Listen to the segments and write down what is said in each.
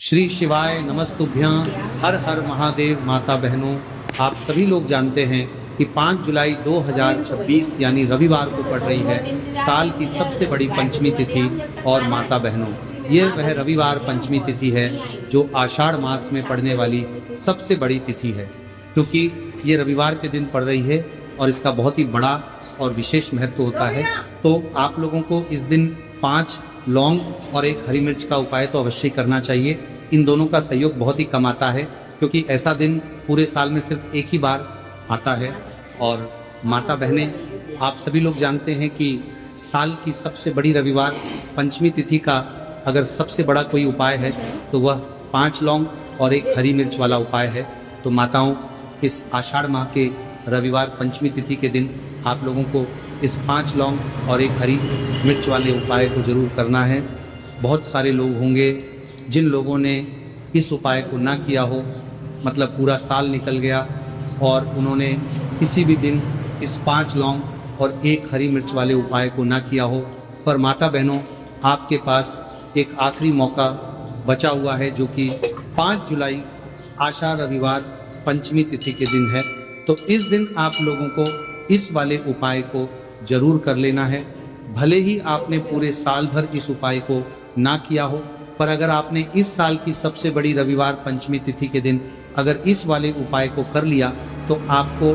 श्री शिवाय नमस्तुभ्यां। हर हर महादेव। माता बहनों, आप सभी लोग जानते हैं कि 5 जुलाई 2026 यानी रविवार को पड़ रही है साल की सबसे बड़ी पंचमी तिथि। और माता बहनों, ये वह रविवार पंचमी तिथि है जो आषाढ़ मास में पड़ने वाली सबसे बड़ी तिथि है, क्योंकि ये रविवार के दिन पड़ रही है और इसका बहुत ही बड़ा और विशेष महत्व होता है। तो आप लोगों को इस दिन 5 लौंग और 1 हरी मिर्च का उपाय तो अवश्य करना चाहिए। इन दोनों का सहयोग बहुत ही कम आता है, क्योंकि ऐसा दिन पूरे साल में सिर्फ एक ही बार आता है। और माता बहनें, आप सभी लोग जानते हैं कि साल की सबसे बड़ी रविवार पंचमी तिथि का अगर सबसे बड़ा कोई उपाय है तो वह 5 लौंग और 1 हरी मिर्च वाला उपाय है। तो माताओं, इस आषाढ़ माह के रविवार पंचमी तिथि के दिन आप लोगों को इस 5 लौंग और 1 हरी मिर्च वाले उपाय को जरूर करना है। बहुत सारे लोग होंगे जिन लोगों ने इस उपाय को ना किया हो, मतलब पूरा साल निकल गया और उन्होंने किसी भी दिन इस 5 लौंग और 1 हरी मिर्च वाले उपाय को ना किया हो। पर माता बहनों, आपके पास एक आखिरी मौका बचा हुआ है, जो कि 5 जुलाई आषाढ़ रविवार पंचमी तिथि के दिन है। तो इस दिन आप लोगों को इस वाले उपाय को जरूर कर लेना है। भले ही आपने पूरे साल भर इस उपाय को ना किया हो, पर अगर आपने इस साल की सबसे बड़ी रविवार पंचमी तिथि के दिन अगर इस वाले उपाय को कर लिया तो आपको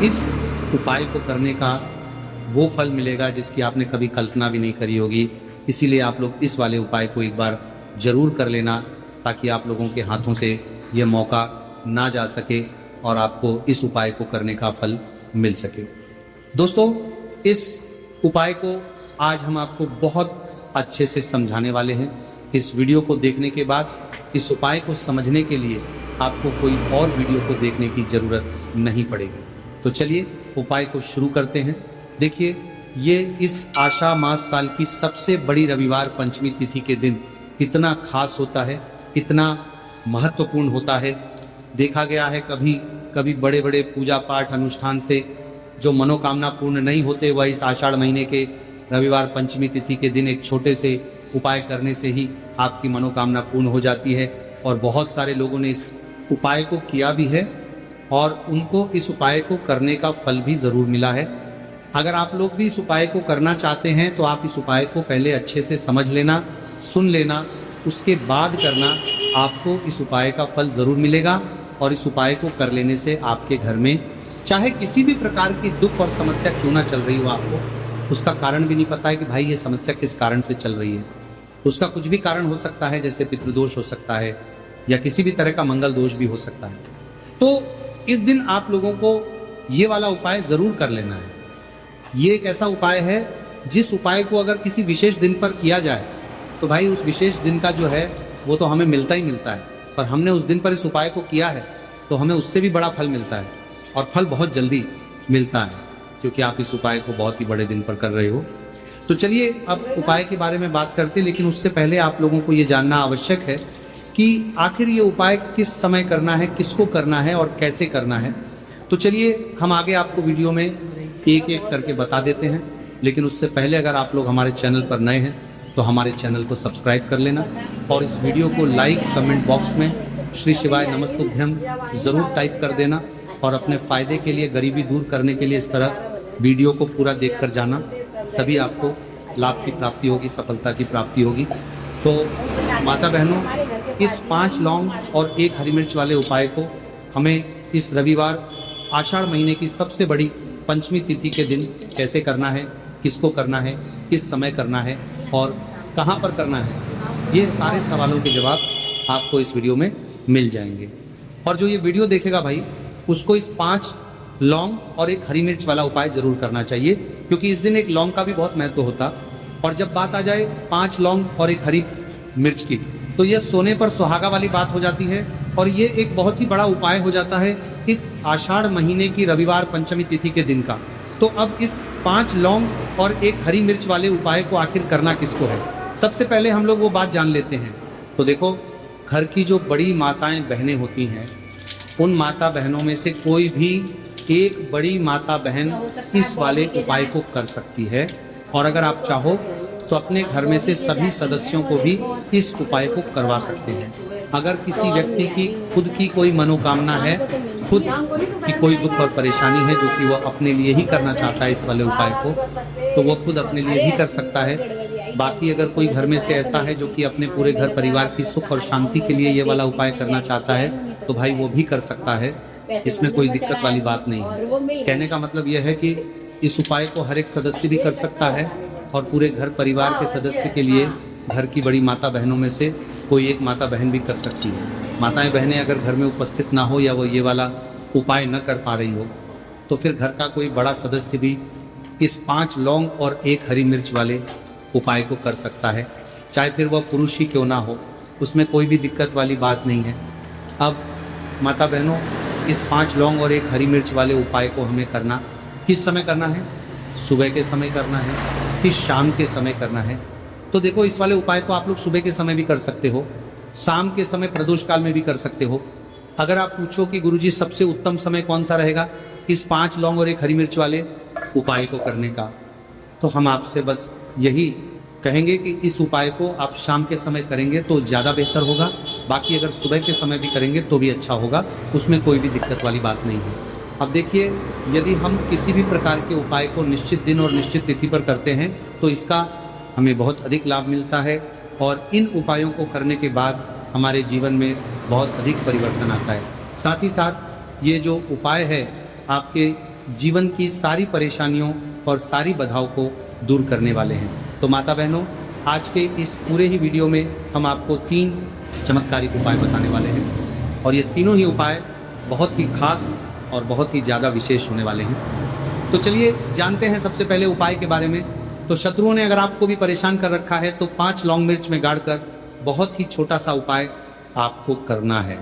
इस उपाय को करने का वो फल मिलेगा जिसकी आपने कभी कल्पना भी नहीं करी होगी। इसीलिए आप लोग इस वाले उपाय को एक बार जरूर कर लेना, ताकि आप लोगों के हाथों से ये मौका ना जा सके और आपको इस उपाय को करने का फल मिल सके। दोस्तों, इस उपाय को आज हम आपको बहुत अच्छे से समझाने वाले हैं। इस वीडियो को देखने के बाद इस उपाय को समझने के लिए आपको कोई और वीडियो को देखने की ज़रूरत नहीं पड़ेगी। तो चलिए उपाय को शुरू करते हैं। देखिए, ये इस आषाढ़ मास साल की सबसे बड़ी रविवार पंचमी तिथि के दिन इतना खास होता है, इतना महत्वपूर्ण होता है। देखा गया है कभी कभी बड़े बड़े पूजा पाठ अनुष्ठान से जो मनोकामना पूर्ण नहीं होते, वह इस आषाढ़ महीने के रविवार पंचमी तिथि के दिन एक छोटे से उपाय करने से ही आपकी मनोकामना पूर्ण हो जाती है। और बहुत सारे लोगों ने इस उपाय को किया भी है और उनको इस उपाय को करने का फल भी ज़रूर मिला है। अगर आप लोग भी इस उपाय को करना चाहते हैं तो आप इस उपाय को पहले अच्छे से समझ लेना, सुन लेना, उसके बाद करना। आपको इस उपाय का फल ज़रूर मिलेगा और इस उपाय को कर लेने से आपके घर में चाहे किसी भी प्रकार की दुख और समस्या क्यों ना चल रही हो, आपको उसका कारण भी नहीं पता है कि भाई ये समस्या किस कारण से चल रही है। उसका कुछ भी कारण हो सकता है, जैसे पितृदोष हो सकता है या किसी भी तरह का मंगल दोष भी हो सकता है। तो इस दिन आप लोगों को ये वाला उपाय ज़रूर कर लेना है। ये एक ऐसा उपाय है जिस उपाय को अगर किसी विशेष दिन पर किया जाए तो भाई उस विशेष दिन का जो है वो तो हमें मिलता ही मिलता है। पर हमने उस दिन पर इस उपाय को किया है तो हमें उससे भी बड़ा फल मिलता है, और फल बहुत जल्दी मिलता है, क्योंकि आप इस उपाय को बहुत ही बड़े दिन पर कर रहे हो। तो चलिए अब उपाय के बारे में बात करते हैं, लेकिन उससे पहले आप लोगों को ये जानना आवश्यक है कि आखिर ये उपाय किस समय करना है, किसको करना है और कैसे करना है। तो चलिए हम आगे आपको वीडियो में एक एक करके बता देते हैं। लेकिन उससे पहले अगर आप लोग हमारे चैनल पर नए हैं तो हमारे चैनल को सब्सक्राइब कर लेना और इस वीडियो को लाइक कमेंट बॉक्स में श्री शिवाय नमस्तुभ्यम ज़रूर टाइप कर देना। और अपने फ़ायदे के लिए, गरीबी दूर करने के लिए इस तरह वीडियो को पूरा देख कर जाना, तभी आपको लाभ की प्राप्ति होगी, सफलता की प्राप्ति होगी। तो माता बहनों, इस 5 लौंग और 1 हरी मिर्च वाले उपाय को हमें इस रविवार आषाढ़ महीने की सबसे बड़ी पंचमी तिथि के दिन कैसे करना है, किसको करना है, किस समय करना है और कहाँ पर करना है, ये सारे सवालों के जवाब आपको इस वीडियो में मिल जाएंगे। और जो ये वीडियो देखेगा भाई, उसको इस 5 लौंग और 1 हरी मिर्च वाला उपाय जरूर करना चाहिए, क्योंकि इस दिन एक लौंग का भी बहुत महत्व होता। और जब बात आ जाए 5 लौंग और 1 हरी मिर्च की, तो यह सोने पर सुहागा वाली बात हो जाती है और ये एक बहुत ही बड़ा उपाय हो जाता है इस आषाढ़ महीने की रविवार पंचमी तिथि के दिन का। तो अब इस 5 लौंग और 1 हरी मिर्च वाले उपाय को आखिर करना किसको है, सबसे पहले हम लोग वो बात जान लेते हैं। तो देखो, घर की जो बड़ी माताएं बहनें होती हैं, उन माता बहनों में से कोई भी एक बड़ी माता बहन इस वाले उपाय को कर सकती है। और अगर आप चाहो तो अपने घर में से सभी सदस्यों को भी इस उपाय को करवा सकते हैं। अगर किसी व्यक्ति की खुद की कोई मनोकामना है, खुद की कोई दुख और परेशानी है जो कि वह अपने लिए ही करना चाहता है इस वाले उपाय को, तो वह खुद अपने लिए ही कर सकता है। बाकी अगर कोई घर में से ऐसा है जो कि अपने पूरे घर परिवार की सुख और शांति के लिए ये वाला उपाय करना चाहता है, तो भाई वो भी कर सकता है, इसमें कोई दिक्कत वाली बात नहीं है। कहने का मतलब यह है कि इस उपाय को हर एक सदस्य भी कर सकता है और पूरे घर परिवार के सदस्य के लिए घर की बड़ी माता बहनों में से कोई एक माता बहन भी कर सकती है। माताएं बहनें अगर घर में उपस्थित ना हो या वो ये वाला उपाय न कर पा रही हो, तो फिर घर का कोई बड़ा सदस्य भी इस 5 लौंग और 1 हरी मिर्च वाले उपाय को कर सकता है, चाहे फिर वह पुरुष ही क्यों ना हो, उसमें कोई भी दिक्कत वाली बात नहीं है। अब माता बहनों, इस 5 लौंग और 1 हरी मिर्च वाले उपाय को हमें करना किस समय करना है? सुबह के समय करना है कि शाम के समय करना है? तो देखो, इस वाले उपाय को आप लोग सुबह के समय भी कर सकते हो, शाम के समय प्रदोष काल में भी कर सकते हो। अगर आप पूछो कि गुरुजी सबसे उत्तम समय कौन सा रहेगा इस 5 लौंग और 1 हरी मिर्च वाले उपाय को करने का, तो हम आपसे बस यही कहेंगे कि इस उपाय को आप शाम के समय करेंगे तो ज़्यादा बेहतर होगा। बाकी अगर सुबह के समय भी करेंगे तो भी अच्छा होगा, उसमें कोई भी दिक्कत वाली बात नहीं है। अब देखिए, यदि हम किसी भी प्रकार के उपाय को निश्चित दिन और निश्चित तिथि पर करते हैं तो इसका हमें बहुत अधिक लाभ मिलता है और इन उपायों को करने के बाद हमारे जीवन में बहुत अधिक परिवर्तन आता है। साथ ही साथ ये जो उपाय है आपके जीवन की सारी परेशानियों और सारी बाधाओं को दूर करने वाले हैं। तो माता बहनों, आज के इस पूरे ही वीडियो में हम आपको 3 चमत्कारिक उपाय बताने वाले हैं और ये तीनों ही उपाय बहुत ही खास और बहुत ही ज़्यादा विशेष होने वाले हैं। तो चलिए जानते हैं सबसे पहले उपाय के बारे में। तो शत्रुओं ने अगर आपको भी परेशान कर रखा है तो 5 लौंग मिर्च में गाड़कर बहुत ही छोटा सा उपाय आपको करना है।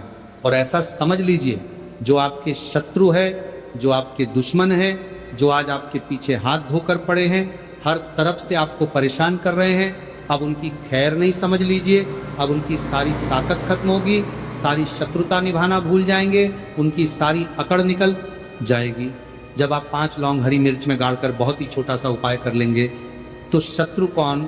और ऐसा समझ लीजिए, जो आपके शत्रु है, जो आपके दुश्मन है, जो आज आपके पीछे हाथ धोकर पड़े हैं, हर तरफ से आपको परेशान कर रहे हैं, अब उनकी खैर नहीं समझ लीजिए, अब उनकी सारी ताकत खत्म होगी, सारी शत्रुता निभाना भूल जाएंगे, उनकी सारी अकड़ निकल जाएगी। जब आप 5 लौंग हरी मिर्च में गाड़कर बहुत ही छोटा सा उपाय कर लेंगे तो शत्रु कौन,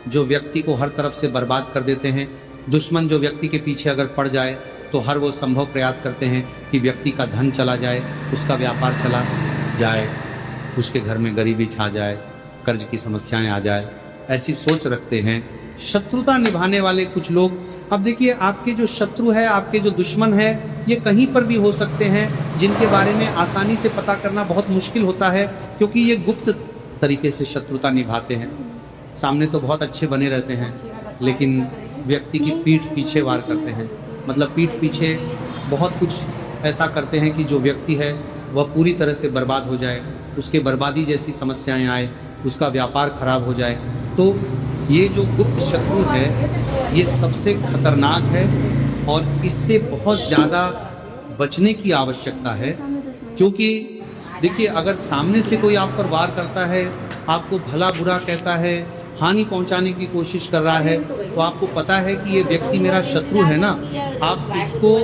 जो व्यक्ति को हर तरफ से बर्बाद कर देते हैं, दुश्मन जो व्यक्ति के पीछे अगर पड़ जाए तो हर वो संभव प्रयास करते हैं कि व्यक्ति का धन चला जाए, उसका व्यापार चला जाए, उसके घर में गरीबी छा जाए, कर्ज की समस्याएं आ जाए, ऐसी सोच रखते हैं शत्रुता निभाने वाले कुछ लोग। अब देखिए, आपके जो शत्रु है, आपके जो दुश्मन है, ये कहीं पर भी हो सकते हैं, जिनके बारे में आसानी से पता करना बहुत मुश्किल होता है, क्योंकि ये गुप्त तरीके से शत्रुता निभाते हैं। सामने तो बहुत अच्छे बने रहते हैं, लेकिन व्यक्ति की पीठ पीछे वार करते हैं। मतलब पीठ पीछे बहुत कुछ ऐसा करते हैं कि जो व्यक्ति है वह पूरी तरह से बर्बाद हो जाए, उसके बर्बादी जैसी समस्याएं आए, उसका व्यापार खराब हो जाए। तो ये जो गुप्त शत्रु है ये सबसे खतरनाक है और इससे बहुत ज़्यादा बचने की आवश्यकता है। क्योंकि देखिए, अगर सामने से कोई आप पर वार करता है, आपको भला बुरा कहता है, हानि पहुंचाने की कोशिश कर रहा है, तो आपको पता है कि ये व्यक्ति मेरा शत्रु है ना, आप इसको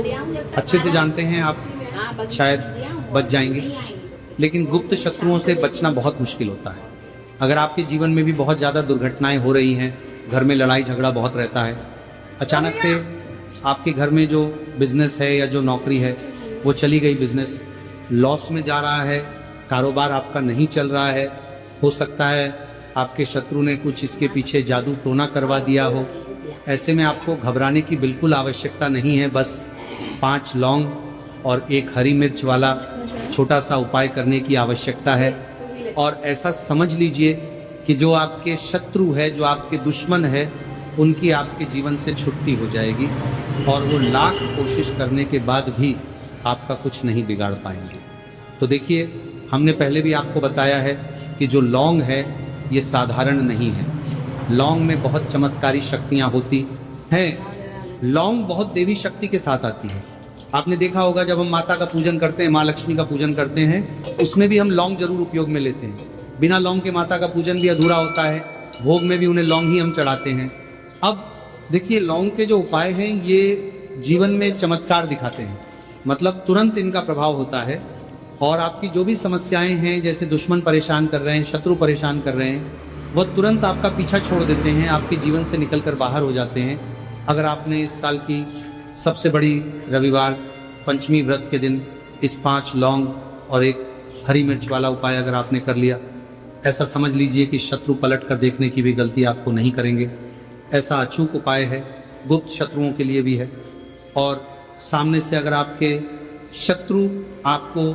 अच्छे से जानते हैं, आप शायद बच जाएंगे। लेकिन गुप्त शत्रुओं से बचना बहुत मुश्किल होता है। अगर आपके जीवन में भी बहुत ज़्यादा दुर्घटनाएं हो रही हैं, घर में लड़ाई झगड़ा बहुत रहता है, अचानक से आपके घर में जो बिजनेस है या जो नौकरी है वो चली गई, बिजनेस लॉस में जा रहा है, कारोबार आपका नहीं चल रहा है, हो सकता है आपके शत्रु ने कुछ इसके पीछे जादू टोना करवा दिया हो। ऐसे में आपको घबराने की बिल्कुल आवश्यकता नहीं है। बस 5 लौंग और 1 हरी मिर्च वाला छोटा सा उपाय करने की आवश्यकता है। और ऐसा समझ लीजिए कि जो आपके शत्रु है, जो आपके दुश्मन है, उनकी आपके जीवन से छुट्टी हो जाएगी और वो लाख कोशिश करने के बाद भी आपका कुछ नहीं बिगाड़ पाएंगे। तो देखिए, हमने पहले भी आपको बताया है कि जो लौंग है ये साधारण नहीं है। लौंग में बहुत चमत्कारी शक्तियाँ होती हैं। लौंग बहुत देवी शक्ति के साथ आती है। आपने देखा होगा, जब हम माता का पूजन करते हैं, माँ लक्ष्मी का पूजन करते हैं, उसमें भी हम लौंग जरूर उपयोग में लेते हैं। बिना लौंग के माता का पूजन भी अधूरा होता है, भोग में भी उन्हें लौंग ही हम चढ़ाते हैं। अब देखिए, लौंग के जो उपाय हैं ये जीवन में चमत्कार दिखाते हैं, मतलब तुरंत इनका प्रभाव होता है और आपकी जो भी समस्याएं हैं, जैसे दुश्मन परेशान कर रहे हैं, शत्रु परेशान कर रहे हैं, वह तुरंत आपका पीछा छोड़ देते हैं, आपके जीवन से निकल कर बाहर हो जाते हैं। अगर आपने इस साल की सबसे बड़ी रविवार पंचमी व्रत के दिन इस 5 लौंग और एक हरी मिर्च वाला उपाय अगर आपने कर लिया, ऐसा समझ लीजिए कि शत्रु पलट कर देखने की भी गलती आपको नहीं करेंगे। ऐसा अचूक उपाय है, गुप्त शत्रुओं के लिए भी है। और सामने से अगर आपके शत्रु आपको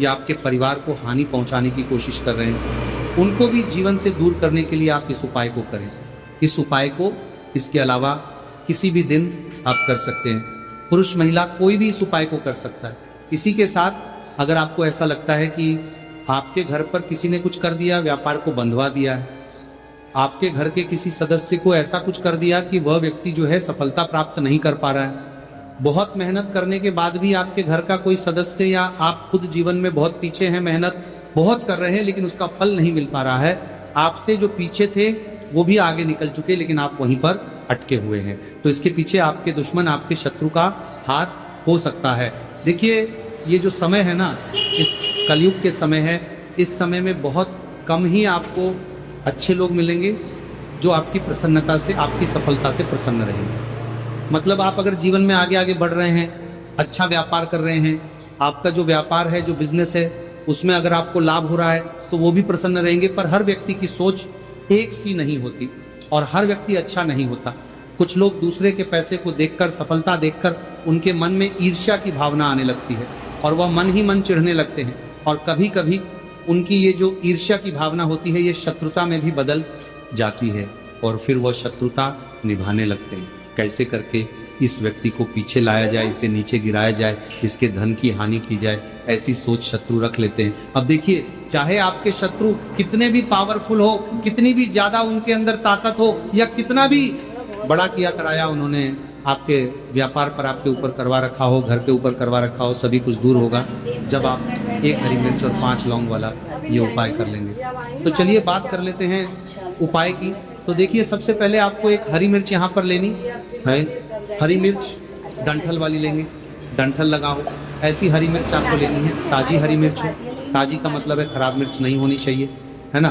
या आपके परिवार को हानि पहुंचाने की कोशिश कर रहे हैं, उनको भी जीवन से दूर करने के लिए आप इस उपाय को करें। इस उपाय को इसके अलावा किसी भी दिन आप कर सकते हैं। पुरुष महिला कोई भी इस उपाय को कर सकता है। इसी के साथ अगर आपको ऐसा लगता है कि आपके घर पर किसी ने कुछ कर दिया, व्यापार को बंधवा दिया है, आपके घर के किसी सदस्य को ऐसा कुछ कर दिया कि वह व्यक्ति जो है सफलता प्राप्त नहीं कर पा रहा है, बहुत मेहनत करने के बाद भी आपके घर का कोई सदस्य या आप खुद जीवन में बहुत पीछे हैं, मेहनत बहुत कर रहे हैं लेकिन उसका फल नहीं मिल पा रहा है, आपसे जो पीछे थे वो भी आगे निकल चुके लेकिन आप वहीं पर अटके हुए हैं, तो इसके पीछे आपके दुश्मन, आपके शत्रु का हाथ हो सकता है। देखिए, ये जो समय है ना, इस कलयुग के समय है, इस समय में बहुत कम ही आपको अच्छे लोग मिलेंगे जो आपकी प्रसन्नता से, आपकी सफलता से प्रसन्न रहेंगे। मतलब आप अगर जीवन में आगे आगे बढ़ रहे हैं, अच्छा व्यापार कर रहे हैं, आपका जो व्यापार है, जो बिजनेस है, उसमें अगर आपको लाभ हो रहा है तो वो भी प्रसन्न रहेंगे। पर हर व्यक्ति की सोच एक सी नहीं होती और हर व्यक्ति अच्छा नहीं होता। कुछ लोग दूसरे के पैसे को देखकर, सफलता देखकर उनके मन में ईर्ष्या की भावना आने लगती है और वह मन ही मन चिढ़ने लगते हैं, और कभी कभी उनकी ये जो ईर्ष्या की भावना होती है ये शत्रुता में भी बदल जाती है और फिर वह शत्रुता निभाने लगते हैं। कैसे करके इस व्यक्ति को पीछे लाया जाए, इसे नीचे गिराया जाए, इसके धन की हानि की जाए, ऐसी सोच शत्रु रख लेते हैं। अब देखिए, चाहे आपके शत्रु कितने भी पावरफुल हो, कितनी भी ज्यादा उनके अंदर ताकत हो, या कितना भी बड़ा किया कराया उन्होंने आपके व्यापार पर आपके ऊपर करवा रखा हो, घर के ऊपर करवा रखा हो, सभी कुछ दूर होगा जब आप 1 हरी मिर्च और 5 लौंग वाला ये उपाय कर लेंगे। तो चलिए बात कर लेते हैं उपाय की। तो देखिए, सबसे पहले आपको एक हरी मिर्च यहाँ पर लेनी है। हरी मिर्च डंठल वाली लेंगे, डंठल लगा हो ऐसी हरी मिर्च आपको लेनी है। ताजी हरी मिर्च हो, ताजी का मतलब है खराब मिर्च नहीं होनी चाहिए, है ना,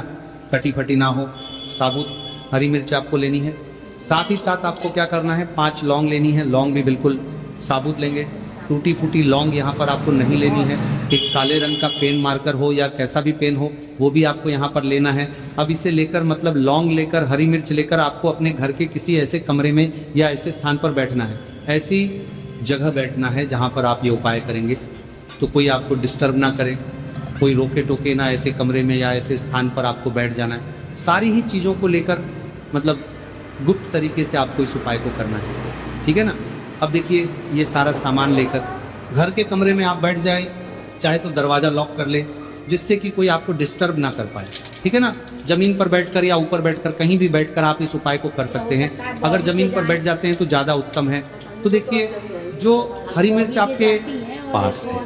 कटी फटी ना हो, साबुत हरी मिर्च आपको लेनी है। साथ ही साथ आपको क्या करना है, 5 लौंग लेनी है। लौंग भी बिल्कुल साबुत लेंगे, टूटी फूटी लौंग यहाँ पर आपको नहीं लेनी है। एक काले रंग का पेन मार्कर हो या कैसा भी पेन हो, वो भी आपको यहाँ पर लेना है। अब इसे लेकर, मतलब लौंग लेकर, हरी मिर्च लेकर आपको अपने घर के किसी ऐसे कमरे में या ऐसे स्थान पर बैठना है, ऐसी जगह बैठना है जहाँ पर आप ये उपाय करेंगे तो कोई आपको डिस्टर्ब ना करे, कोई रोके टोके ना, ऐसे कमरे में या ऐसे स्थान पर आपको बैठ जाना है। सारी ही चीज़ों को लेकर, मतलब गुप्त तरीके से आपको इस उपाय को करना है, ठीक है ना। अब देखिए, ये सारा सामान लेकर घर के कमरे में आप बैठ जाए, चाहे तो दरवाज़ा लॉक कर ले जिससे कि कोई आपको डिस्टर्ब ना कर पाए, ठीक है ना। ज़मीन पर बैठकर या ऊपर बैठकर, कहीं भी बैठकर आप इस उपाय को कर सकते हैं। अगर ज़मीन पर बैठ जाते हैं तो ज़्यादा उत्तम है। तो देखिए, जो हरी मिर्च आपके पास है,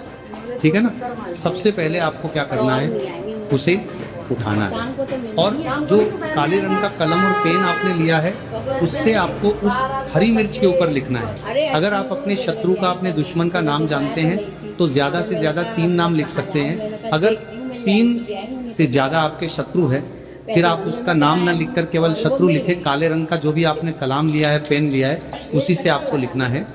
ठीक है ना, सबसे पहले आपको क्या करना है, उसे उठाना है और जो काले रंग का कलम और पेन आपने लिया है उससे आपको उस हरी मिर्च के ऊपर लिखना है। अगर आप अपने शत्रु का, अपने दुश्मन का नाम जानते हैं तो ज़्यादा से ज़्यादा 3 नाम लिख सकते हैं। अगर 3 से ज़्यादा आपके शत्रु है, फिर आप उसका नाम ना लिखकर केवल शत्रु लिखे, काले रंग का जो भी आपने कलाम लिया है, पेन लिया है, उसी से आपको लिखना है।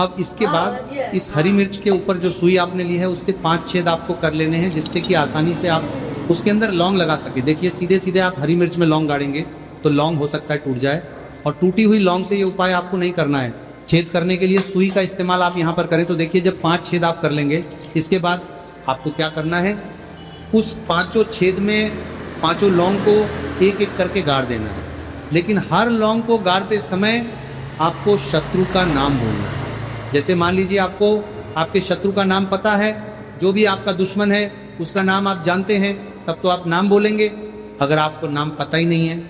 अब इसके बाद इस हरी मिर्च के ऊपर जो सुई आपने ली है उससे 5 छेद आपको कर लेने हैं, जिससे कि आसानी से आप उसके अंदर लौंग लगा सके। देखिए, सीधे सीधे आप हरी मिर्च में लौंग गाड़ेंगे तो लौंग हो सकता है टूट जाए, और टूटी हुई लौंग से ये उपाय आपको नहीं करना है। छेद करने के लिए सुई का इस्तेमाल आप यहाँ पर करें। तो देखिए, जब 5 छेद आप कर लेंगे, इसके बाद आपको क्या करना है, उस 5 छेद में 5 लौंग को एक एक करके गाड़ देना है। लेकिन हर लौंग को गाड़ते समय आपको शत्रु का नाम बोलना है। जैसे मान लीजिए आपको आपके शत्रु का नाम पता है, जो भी आपका दुश्मन है उसका नाम आप जानते हैं, तब तो आप नाम बोलेंगे। अगर आपको नाम पता ही नहीं है,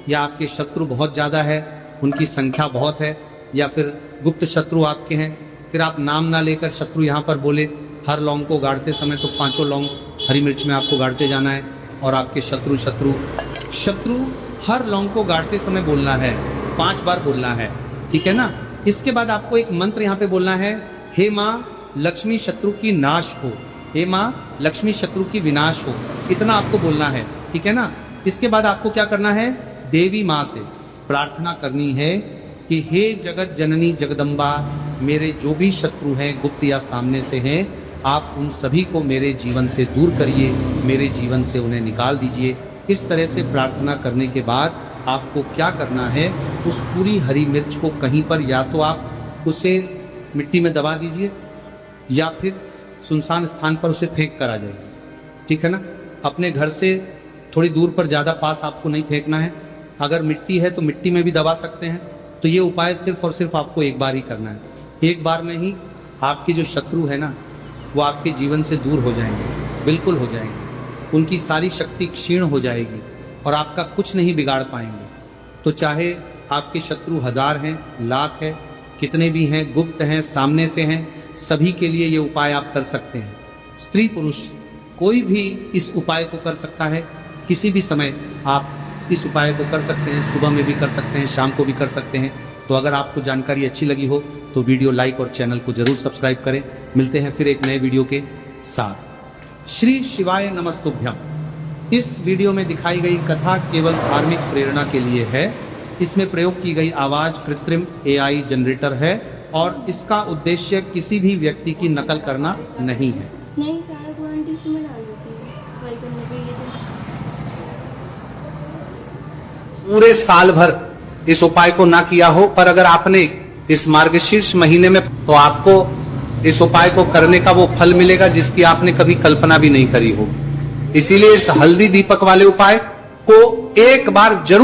या आपके शत्रु बहुत ज़्यादा है, उनकी संख्या बहुत है, या फिर गुप्त शत्रु आपके हैं, फिर आप नाम ना लेकर शत्रु यहाँ पर बोले। हर लौंग को गाड़ते समय तो 5 लौंग हरी मिर्च में आपको गाड़ते जाना है और आपके शत्रु शत्रु शत्रु हर लौंग को गाड़ते समय बोलना है, 5 बार बोलना है, ठीक है ना। इसके बाद आपको एक मंत्र यहाँ पे बोलना है, हे माँ लक्ष्मी शत्रु की नाश हो, हे माँ लक्ष्मी शत्रु की विनाश हो, इतना आपको बोलना है, ठीक है ना। इसके बाद आपको क्या करना है, देवी माँ से प्रार्थना करनी है कि हे जगत जननी जगदम्बा, मेरे जो भी शत्रु हैं, गुप्त या सामने से हैं, आप उन सभी को मेरे जीवन से दूर करिए, मेरे जीवन से उन्हें निकाल दीजिए। इस तरह से प्रार्थना करने के बाद आपको क्या करना है, उस पूरी हरी मिर्च को कहीं पर या तो आप उसे मिट्टी में दबा दीजिए या फिर सुनसान स्थान पर उसे फेंक कर आ जाइए, ठीक है ना। अपने घर से थोड़ी दूर पर, ज़्यादा पास आपको नहीं फेंकना है। अगर मिट्टी है तो मिट्टी में भी दबा सकते हैं। तो ये उपाय सिर्फ और सिर्फ आपको एक बार ही करना है। एक बार में ही आपके जो शत्रु है ना, वो आपके जीवन से दूर हो जाएंगे, बिल्कुल हो जाएंगे। उनकी सारी शक्ति क्षीण हो जाएगी और आपका कुछ नहीं बिगाड़ पाएंगे। तो चाहे आपके शत्रु 1000 हैं, लाख है, कितने भी हैं, गुप्त हैं, सामने से हैं, सभी के लिए ये उपाय आप कर सकते हैं। स्त्री पुरुष कोई भी इस उपाय को कर सकता है। किसी भी समय आप इस उपाय को कर सकते हैं, सुबह में भी कर सकते हैं, शाम को भी कर सकते हैं। तो अगर आपको जानकारी अच्छी लगी हो तो वीडियो लाइक और चैनल को जरूर सब्सक्राइब करें। मिलते हैं फिर एक नए वीडियो के साथ। श्री शिवाय नमस्तुभ्यम। इस वीडियो में दिखाई गई कथा केवल धार्मिक प्रेरणा के लिए है। इसमें प्रयोग की गई आवाज कृत्रिम AI जनरेटर है और इसका उद्देश्य किसी भी व्यक्ति की नकल करना नहीं है। नहीं सारा क्वांटिटी से मैं डाल देती हूँ ट्राई करने के लिए। पूरे साल भर इस उपाय को ना किया हो, पर अगर आपने इस मार्गशीर्ष महीने में, तो आपको इस उपाय को करने का वो फल मिलेगा जिसकी आपने कभी कल्पना भी नहीं करी हो। इसीलिए इस हल्दी दीपक वाले उपाय को एक बार जरूर